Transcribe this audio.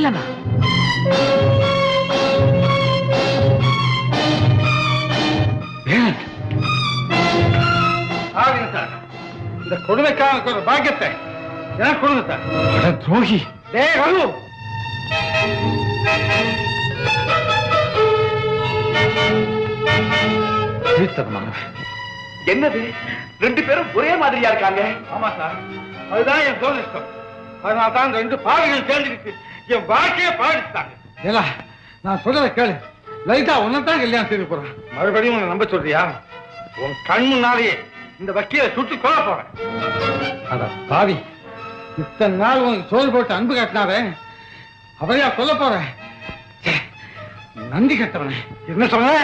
வேலனா? Sir, இந்த கொடுமைக்கான ஒரு பாக்கியத்தை எனக்கு கொடுங்க சார். துரோகி ரகு, என்னது 2 பேரும் ஒரே மாதிரியா இருக்காங்க? ஆமா சார், அதுதான் என் தோதிஷ்டம். அதனால தான் 2 பாவிகள் சேர்ந்துருக்கு என் வாழ்க்கையை பாடிட்டாங்க. ஏலா, நான் சொல்றத கேளு. லைட்டா உன்னதான் கல்யாணம் செய்து போறேன். மறுபடியும் உன்னை நம்ப சொல்றியா? உன் கண் முன்னாலேயே இந்த வக்கீலை சுட்டு கொல்ல போறேன். அட பாவி, இத்தனை நாள் உனக்கு சோறு போட்டு அன்பு காட்டினாவே அவரையா சொல்ல போறேன்? நன்றி கட்டவனே. என்ன சொன்ன?